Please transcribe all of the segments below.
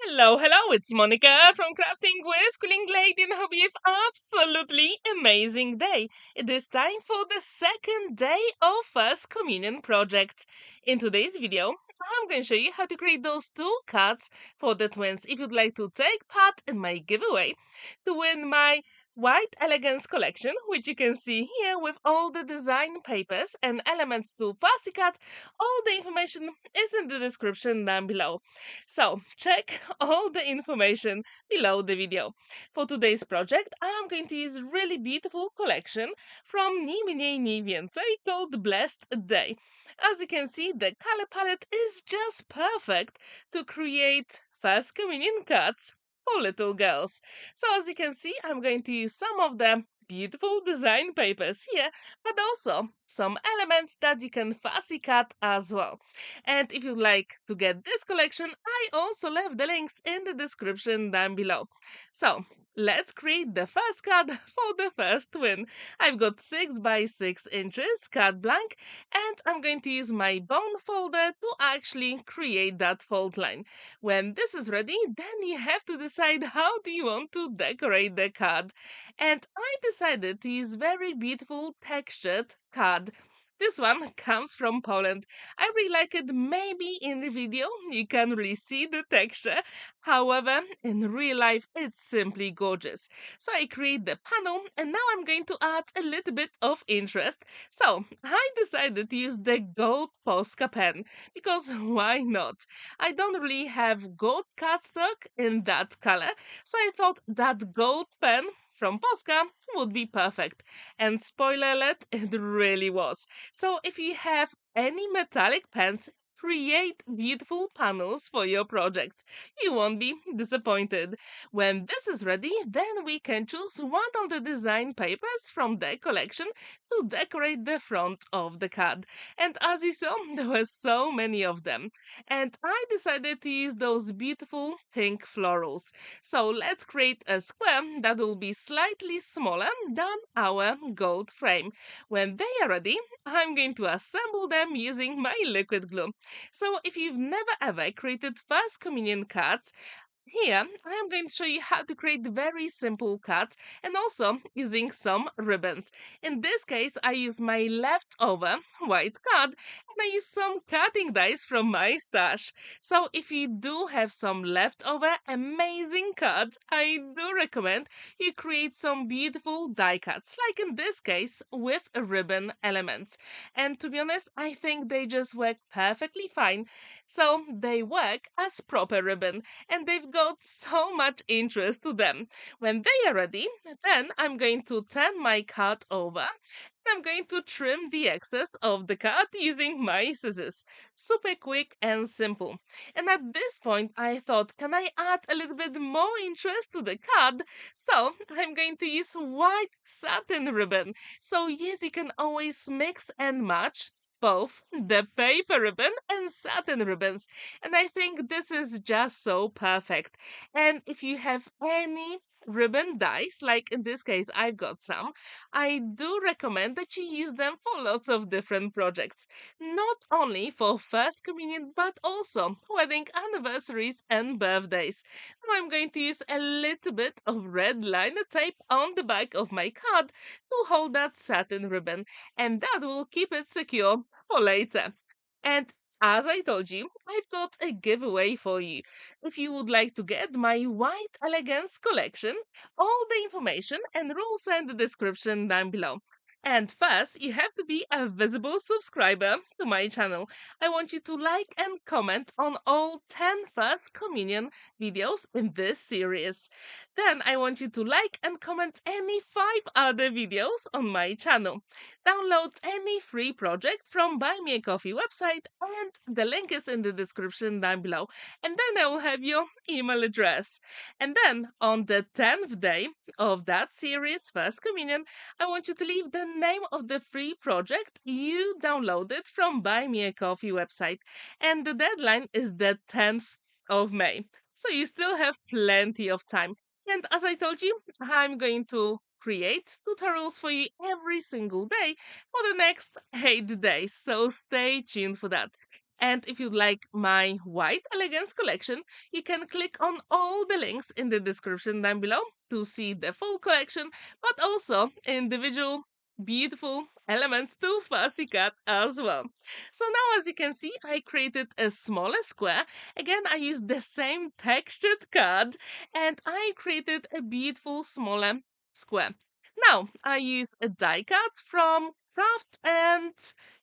Hello, it's Monica from Crafting with Cooling Lady and hope you have absolutely amazing day. It is time for the second day of First Communion project. In today's video, I'm going to show you how to create those two cards for the twins. If you'd like to take part in my giveaway to win my White Elegance collection, which you can see here with all the design papers and elements to FUSSY cut, all the information is in the description down below. So, check all the information below the video. For today's project, I'm going to use really beautiful collection from Ni Mniej Ni Wiecej called Blessed Day. As you can see, the color palette is just perfect to create First Communion cards for little girls. So as you can see, I'm going to use some of the beautiful design papers here, but also some elements that you can fussy cut as well. And if you'd like to get this collection, I also left the links in the description down below. So let's create the first card for the first twin. I've got 6 by 6 inches card blank, and I'm going to use my bone folder to actually create that fold line. When this is ready, then you have to decide how do you want to decorate the card. And I decided to use very beautiful textured card. This one comes from Poland. I really like it. Maybe in the video you can really see the texture. However, in real life it's simply gorgeous. So I create the panel and now I'm going to add a little bit of interest. So I decided to use the gold POSCA pen because why not? I don't really have gold cardstock in that color, so I thought that gold pen from POSCA would be perfect. And spoiler alert, it really was. So if you have any metallic pens, create beautiful panels for your projects. You won't be disappointed. When this is ready, then we can choose one of the design papers from the collection to decorate the front of the card. And as you saw, there were so many of them. And I decided to use those beautiful pink florals. So let's create a square that will be slightly smaller than our gold frame. When they are ready, I'm going to assemble them using my liquid glue. So if you've never ever created First Communion cards, here, I am going to show you how to create very simple cards and also using some ribbons. In this case, I use my leftover white card and I use some cutting dies from my stash. So if you do have some leftover amazing cards, I do recommend you create some beautiful die cuts, like in this case with ribbon elements. And to be honest, I think they just work perfectly fine. So they work as proper ribbon and they've got so much interest to them. When they are ready, then I'm going to turn my card over and I'm going to trim the excess of the card using my scissors. Super quick and simple. And at this point, I thought, can I add a little bit more interest to the card? So I'm going to use white satin ribbon. So yes, you can always mix and match both the paper ribbon and satin ribbons. And I think this is just so perfect. And if you have any ribbon dies, like in this case, I've got some, I do recommend that you use them for lots of different projects. Not only for First Communion, but also wedding anniversaries and birthdays. Now I'm going to use a little bit of red liner tape on the back of my card to hold that satin ribbon, and that will keep it secure for later. And as I told you, I've got a giveaway for you. If you would like to get my White Elegance collection, all the information and rules are in the description down below. And first, you have to be a visible subscriber to my channel. I want you to like and comment on all 10 First Communion videos in this series. Then I want you to like and comment any 5 other videos on my channel. Download any free project from Buy Me a Coffee website and the link is in the description down below. And then I will have your email address. And then on the 10th day of that series, First Communion, I want you to leave the name of the free project you downloaded from Buy Me a Coffee website. And the deadline is the 10th of May. So you still have plenty of time. And as I told you, I'm going to create tutorials for you every single day for the next 8 days. So stay tuned for that. And if you like my white Elegance collection, you can click on all the links in the description down below to see the full collection, but also individual beautiful elements to Fussy cut as well. So now as you can see, I created a smaller square. Again, I used the same textured card and I created a beautiful smaller square. Now, I use a die cut from Craft and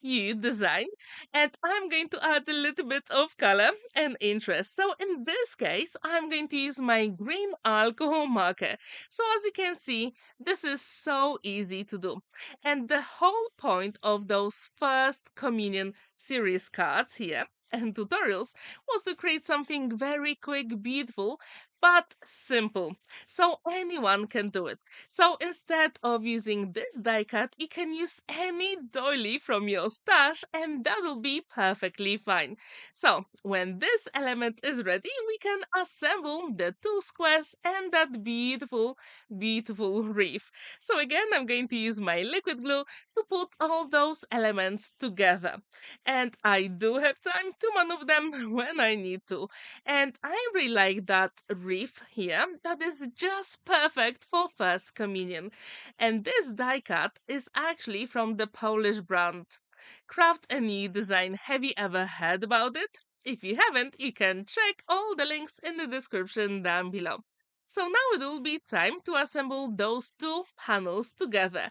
You Design, and I'm going to add a little bit of color and interest. So in this case, I'm going to use my green alcohol marker. So as you can see, this is so easy to do. And the whole point of those first communion series cards here and tutorials was to create something very quick, beautiful, but simple. So anyone can do it. So instead of using this die cut, you can use any doily from your stash and that'll be perfectly fine. So when this element is ready, we can assemble the two squares and that beautiful, beautiful wreath. So again, I'm going to use my liquid glue to put all those elements together. And I do have time to maneuver them when I need to. And I really like that wreath here that is just perfect for First Communion. And this die cut is actually from the Polish brand Craft a New Design. Have you ever heard about it? If you haven't, you can check all the links in the description down below. So now it will be time to assemble those two panels together.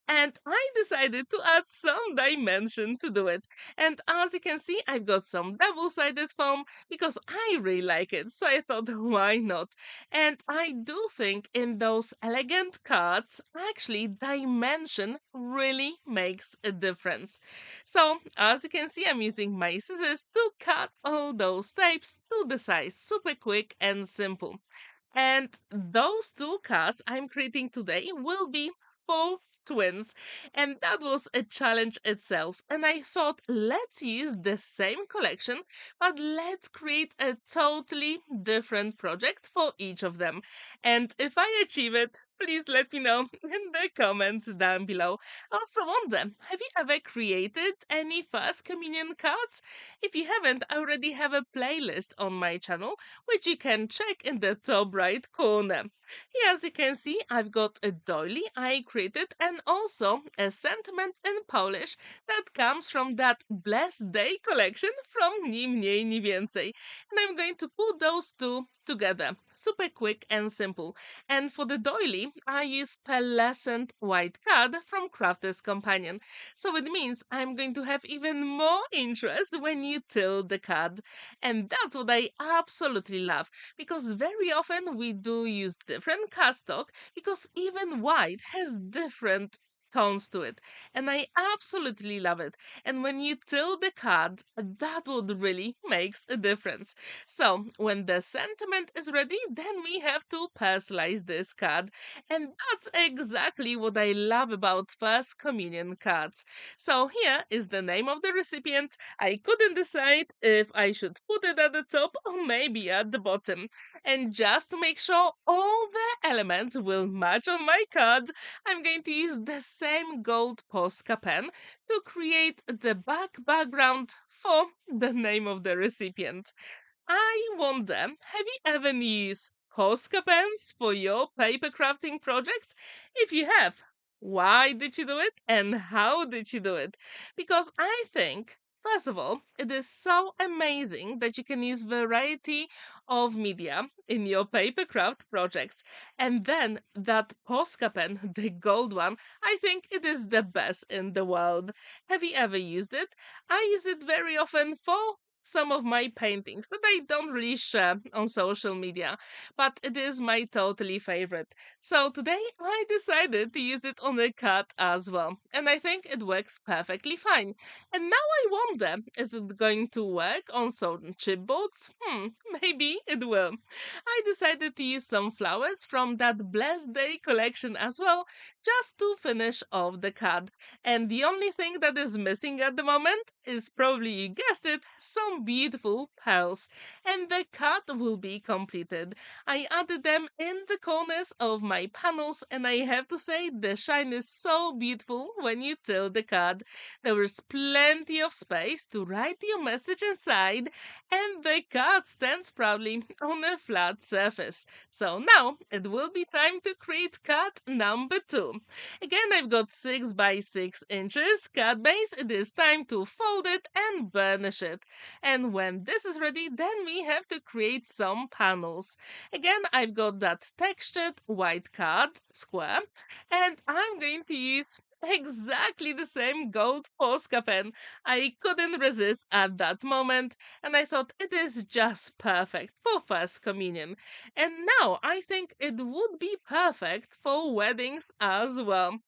And I decided to add some dimension to do it. And as you can see, I've got some double-sided foam because I really like it. So I thought, why not? And I do think in those elegant cards, actually, dimension really makes a difference. So as you can see, I'm using my scissors to cut all those tapes to the size, super quick and simple. And those two cards I'm creating today will be for twins. And that was a challenge itself. And I thought, let's use the same collection, but let's create a totally different project for each of them. And if I achieve it, please let me know in the comments down below. I also wonder, have you ever created any First Communion cards? If you haven't, I already have a playlist on my channel, which you can check in the top right corner. Here, as you can see, I've got a doily I created and also a sentiment in Polish that comes from that Blessed Day collection from Ni Mniej Ni Więcej. And I'm going to put those two together. Super quick and simple. And for the doily, I use pearlescent white card from Crafter's Companion. So it means I'm going to have even more interest when you tilt the card. And that's what I absolutely love, because very often we do use different cardstock because even white has different tones to it, and I absolutely love it. And when you tilt the card, that would really makes a difference. So when the sentiment is ready, then we have to personalize this card, and that's exactly what I love about First Communion cards. So here is the name of the recipient. I couldn't decide if I should put it at the top or maybe at the bottom. And just to make sure all the elements will match on my card, I'm going to use the same gold POSCA pen to create the background for the name of the recipient. I wonder, have you ever used POSCA pens for your paper crafting projects? If you have, why did you do it and how did you do it? Because I think, first of all, it is so amazing that you can use variety of media in your paper craft projects. And then that POSCA pen, the gold one, I think it is the best in the world. Have you ever used it? I use it very often for some of my paintings that I don't really share on social media, but it is my totally favorite. So today I decided to use it on a cat as well, and I think it works perfectly fine. And now I wonder, is it going to work on certain chipboards? Maybe it will. I decided to use some flowers from that Blessed Day collection as well just to finish off the card. And the only thing that is missing at the moment is probably, you guessed it, some beautiful pearls. And the card will be completed. I added them in the corners of my panels, and I have to say the shine is so beautiful when you tilt the card. There is plenty of space to write your message inside, and the card stands proudly on a flat surface. So now it will be time to create card number 2. Again, I've got 6 by 6 inches card base. It is time to fold it and burnish it. And when this is ready, then we have to create some panels. Again, I've got that textured white card square, and I'm going to use exactly the same gold POSCA pen. I couldn't resist at that moment, and I thought it is just perfect for First Communion. And now I think it would be perfect for weddings as well.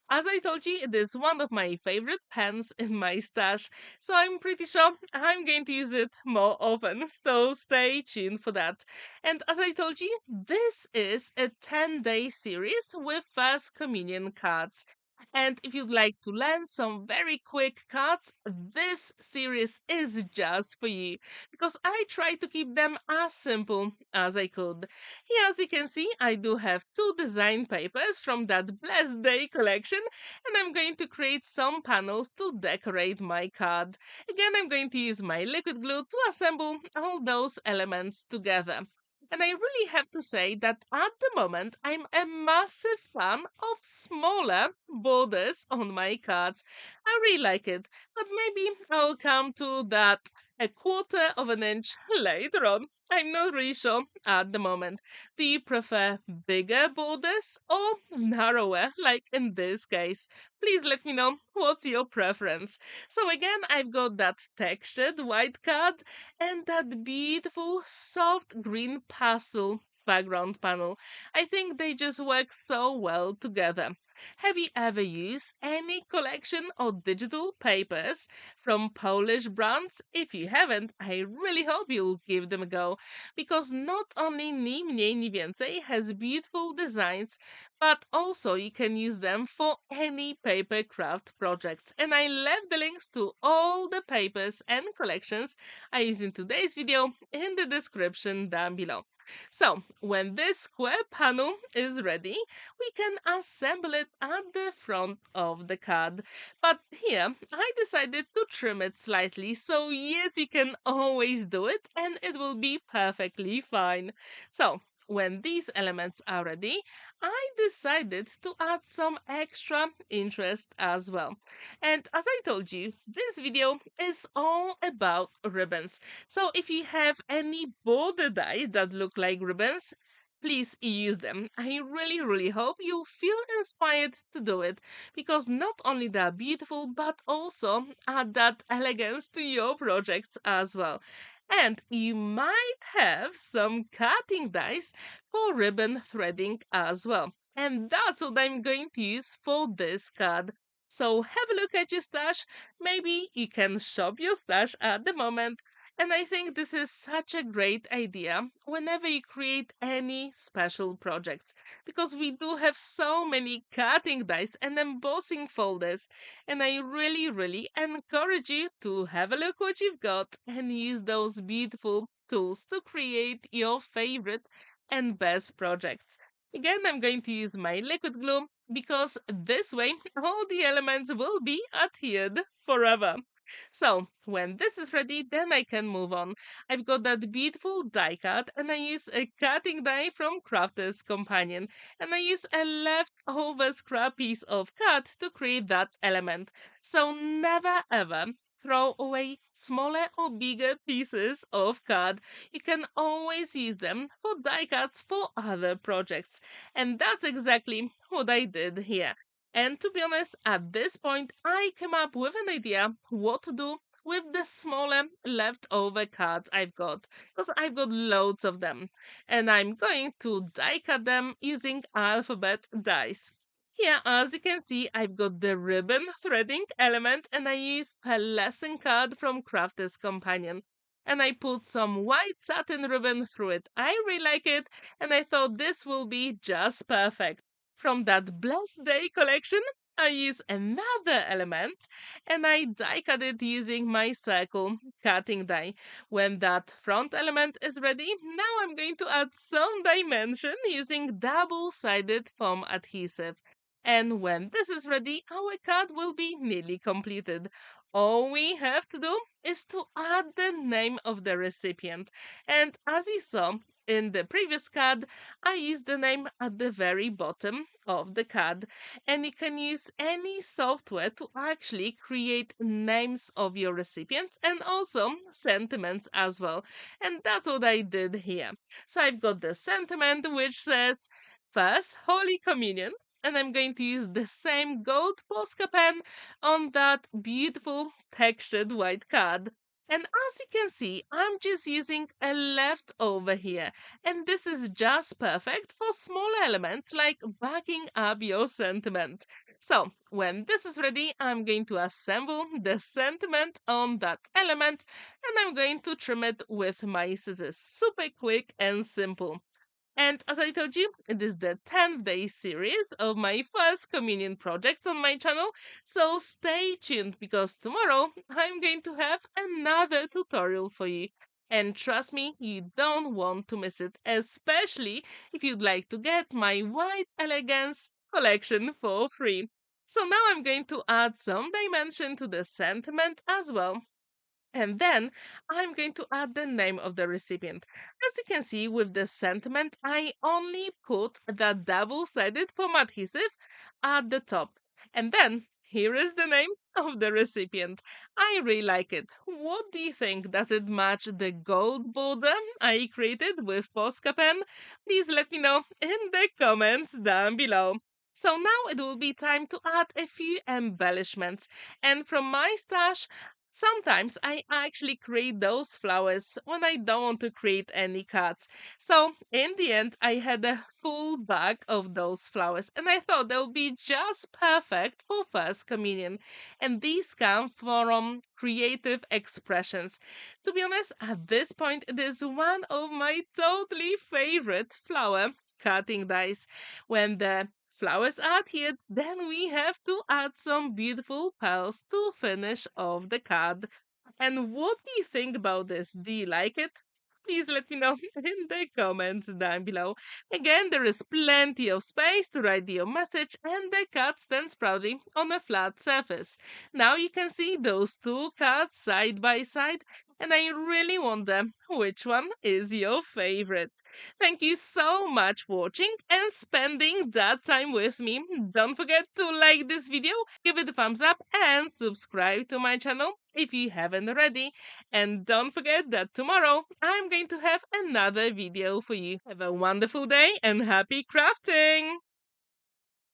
As I told you, it is one of my favorite pens in my stash, so I'm pretty sure I'm going to use it more often, so stay tuned for that. And as I told you, this is a 10-day series with First Communion cards. And if you'd like to learn some very quick cards, this series is just for you, because I try to keep them as simple as I could. Here, as you can see, I do have 2 design papers from that Blessed Day collection, and I'm going to create some panels to decorate my card. Again, I'm going to use my liquid glue to assemble all those elements together. And I really have to say that at the moment, I'm a massive fan of smaller borders on my cards. I really like it, but maybe I'll come to that a quarter of an inch later on. I'm not really sure at the moment. Do you prefer bigger borders or narrower, like in this case? Please let me know what's your preference. So again, I've got that textured white card and that beautiful soft green pastel background panel. I think they just work so well together. Have you ever used any collection or digital papers from Polish brands? If you haven't, I really hope you'll give them a go, because not only Ni Mniej Ni Więcej has beautiful designs, but also you can use them for any paper craft projects. And I left the links to all the papers and collections I used in today's video in the description down below. So, when this square panel is ready, we can assemble it at the front of the card. But here, I decided to trim it slightly, so yes, you can always do it, and it will be perfectly fine. So, when these elements are ready, I decided to add some extra interest as well. And as I told you, this video is all about ribbons. So if you have any border dies that look like ribbons, please use them. I really hope you'll feel inspired to do it, because not only they're beautiful, but also add that elegance to your projects as well. And you might have some cutting dies for ribbon threading as well. And that's what I'm going to use for this card. So have a look at your stash. Maybe you can shop your stash at the moment. And I think this is such a great idea whenever you create any special projects, because we do have so many cutting dies and embossing folders. And I really encourage you to have a look what you've got and use those beautiful tools to create your favorite and best projects. Again, I'm going to use my liquid glue, because this way all the elements will be adhered forever. So, when this is ready, then I can move on. I've got that beautiful die cut, and I use a cutting die from Crafter's Companion, and I use a leftover scrap piece of cut to create that element. So never ever throw away smaller or bigger pieces of card. You can always use them for die cuts for other projects. And that's exactly what I did here. And to be honest, at this point, I came up with an idea what to do with the smaller leftover cards I've got, because I've got loads of them. And I'm going to die cut them using alphabet dice. Here, as you can see, I've got the ribbon threading element, and I use a lesson card from Crafter's Companion. And I put some white satin ribbon through it. I really like it, and I thought this will be just perfect. from that Blessed Day collection, I use another element and I die cut it using my circle cutting die. When that front element is ready, now I'm going to add some dimension using double-sided foam adhesive. And when this is ready, our card will be nearly completed. All we have to do is to add the name of the recipient. And as you saw in the previous card, I used the name at the very bottom of the card. And you can use any software to actually create names of your recipients and also sentiments as well. And that's what I did here. So I've got the sentiment which says, first, Holy Communion. And I'm going to use the same gold POSCA pen on that beautiful textured white card. And as you can see, I'm just using a leftover here. And this is just perfect for small elements like backing up your sentiment. So, when this is ready, I'm going to assemble the sentiment on that element and I'm going to trim it with my scissors. Super quick and simple. And as I told you, it is the 10th day series of my first communion projects on my channel, so stay tuned because tomorrow I'm going to have another tutorial for you. And trust me, you don't want to miss it, especially if you'd like to get my White Elegance collection for free. So now I'm going to add some dimension to the sentiment as well. And then I'm going to add the name of the recipient. As you can see with the sentiment, I only put the double-sided foam adhesive at the top. And then here is the name of the recipient. I really like it. What do you think? Does it match the gold border I created with POSCA pen? Please let me know in the comments down below. So now it will be time to add a few embellishments. And from my stash, sometimes I actually create those flowers when I don't want to create any cards. So in the end, I had a full bag of those flowers and I thought they'll be just perfect for First Communion. And these come from Creative Expressions. To be honest, at this point, it is one of my totally favorite flower cutting dies. When the flowers are adhered, then we have to add some beautiful pearls to finish off the card. And what do you think about this? Do you like it? Please let me know in the comments down below. Again, there is plenty of space to write your message and the card stands proudly on a flat surface. Now you can see those two cards side by side and I really wonder which one is your favorite. Thank you so much for watching and spending that time with me. Don't forget to like this video, give it a thumbs up and subscribe to my channel if you haven't already. And don't forget that tomorrow I'm going to have another video for you. Have a wonderful day and happy crafting!